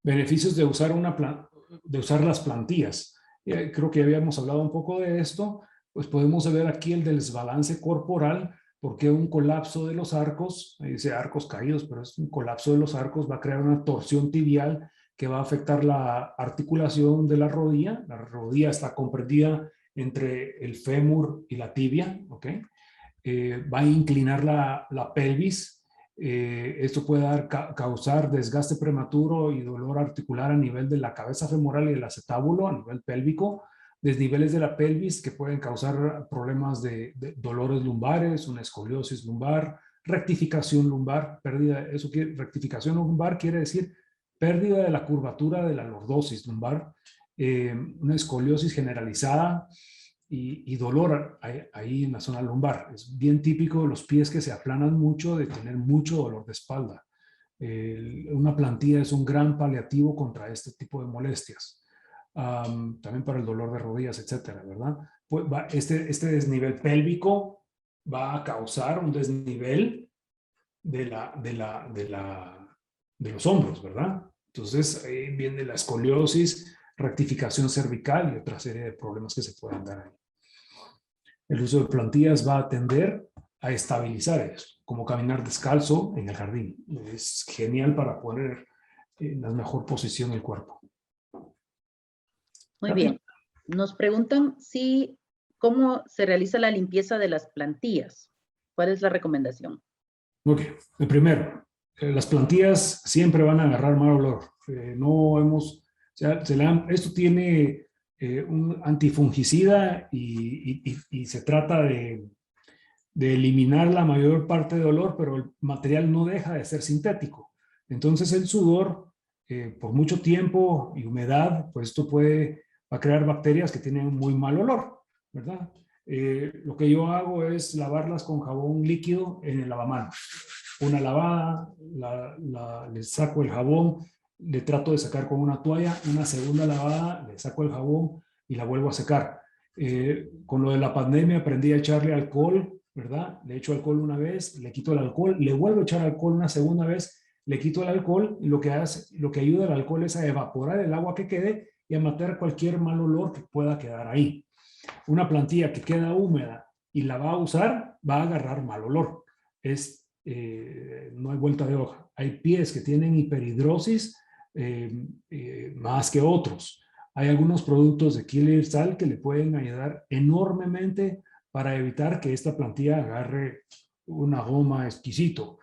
Beneficios de usar las plantillas. Creo que ya habíamos hablado un poco de esto. Pues podemos ver aquí el desbalance corporal, porque un colapso de los arcos, dice arcos caídos, pero es un colapso de los arcos, va a crear una torsión tibial que va a afectar la articulación de la rodilla. La rodilla está comprendida entre el fémur y la tibia, ¿ok? Va a inclinar la pelvis. Esto puede causar desgaste prematuro y dolor articular a nivel de la cabeza femoral y el acetábulo, a nivel pélvico, desniveles de la pelvis que pueden causar problemas de dolores lumbares, una escoliosis lumbar, rectificación lumbar, rectificación lumbar quiere decir pérdida de la curvatura de la lordosis lumbar, una escoliosis generalizada, y dolor ahí en la zona lumbar. Es bien típico de los pies que se aplanan mucho de tener mucho dolor de espalda. Una plantilla es un gran paliativo contra este tipo de molestias. También para el dolor de rodillas, etcétera, ¿verdad? Pues este desnivel pélvico va a causar un desnivel de los hombros, ¿verdad? Entonces ahí viene la escoliosis, rectificación cervical y otra serie de problemas que se pueden dar ahí. El uso de plantillas va a tender a estabilizar eso, como caminar descalzo en el jardín. Es genial para poner en la mejor posición el cuerpo. Muy bien. Nos preguntan cómo se realiza la limpieza de las plantillas. ¿Cuál es la recomendación? Ok, el primero, las plantillas siempre van a agarrar mal olor. Esto tiene un antifungicida y se trata de eliminar la mayor parte de olor, pero el material no deja de ser sintético. Entonces el sudor, por mucho tiempo y humedad, pues esto va a crear bacterias que tienen un muy mal olor, ¿verdad? Lo que yo hago es lavarlas con jabón líquido en el lavamanos. Una lavada, le saco el jabón, le trato de sacar con una toalla, una segunda lavada, le saco el jabón y la vuelvo a secar. Con lo de la pandemia aprendí a echarle alcohol, ¿verdad? Le echo alcohol una vez, le quito el alcohol, le vuelvo a echar alcohol una segunda vez, le quito el alcohol y lo que ayuda el alcohol es a evaporar el agua que quede y a matar cualquier mal olor que pueda quedar ahí. Una plantilla que queda húmeda y la va a usar, va a agarrar mal olor. No hay vuelta de hoja. Hay pies que tienen hiperhidrosis más que otros. Hay algunos productos de Killer Sal que le pueden ayudar enormemente para evitar que esta plantilla agarre un aroma exquisito.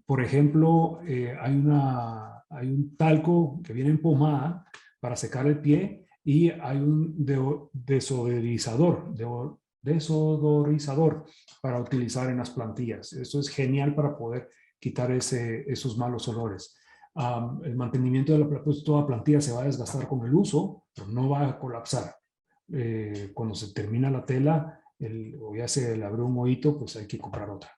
Por ejemplo, hay un talco que viene en pomada para secar el pie y hay un desodorizador, desodorizador para utilizar en las plantillas. Eso es genial para poder quitar esos malos olores. El mantenimiento de pues toda plantilla se va a desgastar con el uso, pero no va a colapsar. Cuando se termina la tela, o ya se le abrió un hoyito, pues hay que comprar otra.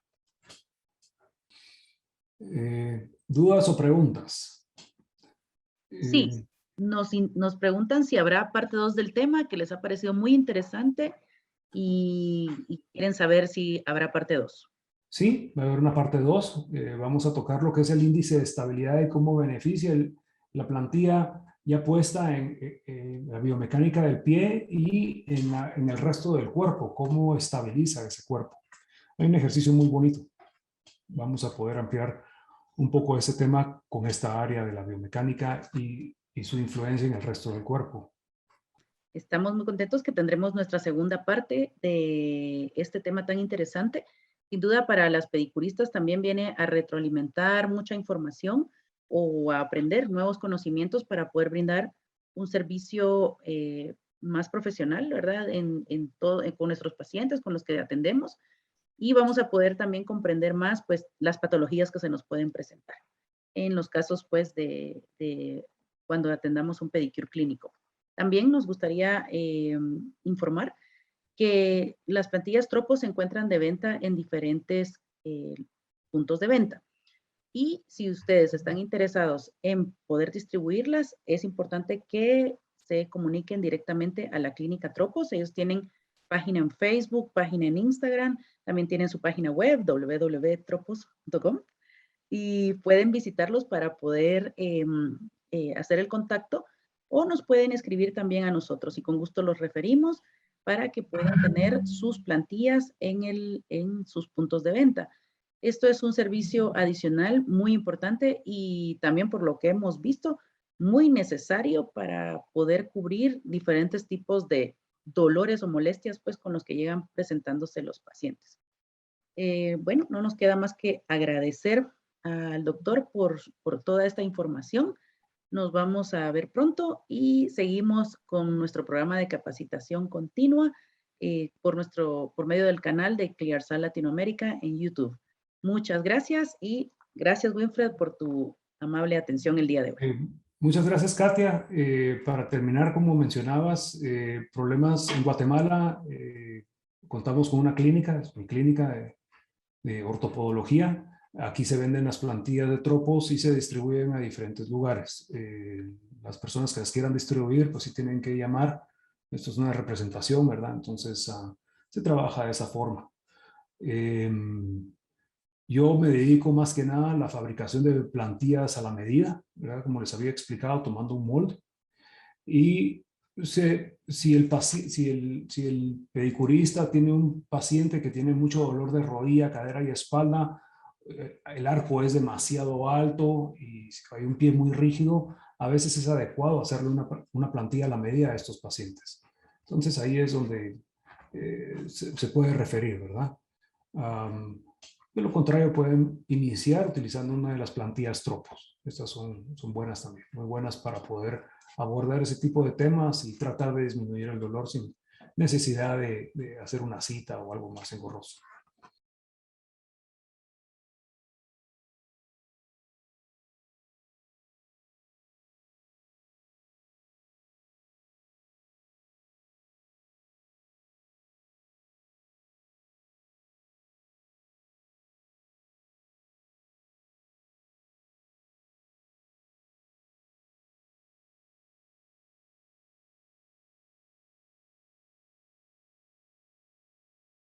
¿Dudas o preguntas? Sí, nos preguntan si habrá parte 2 del tema, que les ha parecido muy interesante y quieren saber si habrá parte 2. Sí, va a haber una parte 2. Vamos a tocar lo que es el índice de estabilidad y cómo beneficia la plantilla ya puesta en la biomecánica del pie y en el resto del cuerpo, cómo estabiliza ese cuerpo. Hay un ejercicio muy bonito. Vamos a poder ampliar un poco ese tema con esta área de la biomecánica y su influencia en el resto del cuerpo. Estamos muy contentos que tendremos nuestra segunda parte de este tema tan interesante. Sin duda, para las pedicuristas también viene a retroalimentar mucha información o a aprender nuevos conocimientos para poder brindar un servicio más profesional, ¿verdad? Con nuestros pacientes, con los que atendemos, y vamos a poder también comprender más, pues, las patologías que se nos pueden presentar en los casos, pues, de cuando atendamos un pedicure clínico. También nos gustaría informar que las plantillas Tropo se encuentran de venta en diferentes puntos de venta. Y si ustedes están interesados en poder distribuirlas, es importante que se comuniquen directamente a la clínica Tropos. Ellos tienen página en Facebook, página en Instagram, también tienen su página web www.tropos.com y pueden visitarlos para poder hacer el contacto, o nos pueden escribir también a nosotros y con gusto los referimos para que puedan tener sus plantillas en sus puntos de venta. Esto es un servicio adicional muy importante y también, por lo que hemos visto, muy necesario para poder cubrir diferentes tipos de dolores o molestias, pues, con los que llegan presentándose los pacientes. Bueno, no nos queda más que agradecer al doctor por toda esta información. Nos vamos a ver pronto y seguimos con nuestro programa de capacitación continua por medio del canal de ClearSal Latinoamérica en YouTube. Muchas gracias y gracias, Winfred, por tu amable atención el día de hoy. Muchas gracias, Katia. Para terminar, como mencionabas, problemas en Guatemala, contamos con una clínica, es mi clínica de ortopodología. Aquí se venden las plantillas de Tropos y se distribuyen a diferentes lugares. Las personas que las quieran distribuir, pues sí tienen que llamar. Esto es una representación, ¿verdad? Entonces, se trabaja de esa forma. Yo me dedico más que nada a la fabricación de plantillas a la medida, ¿verdad? Como les había explicado, tomando un molde. Y si el pedicurista tiene un paciente que tiene mucho dolor de rodilla, cadera y espalda, el arco es demasiado alto y si hay un pie muy rígido, a veces es adecuado hacerle una plantilla a la medida a estos pacientes. Entonces ahí es donde se puede referir, ¿verdad? De lo contrario, pueden iniciar utilizando una de las plantillas Tropos. Estas son buenas también, muy buenas para poder abordar ese tipo de temas y tratar de disminuir el dolor sin necesidad de hacer una cita o algo más engorroso.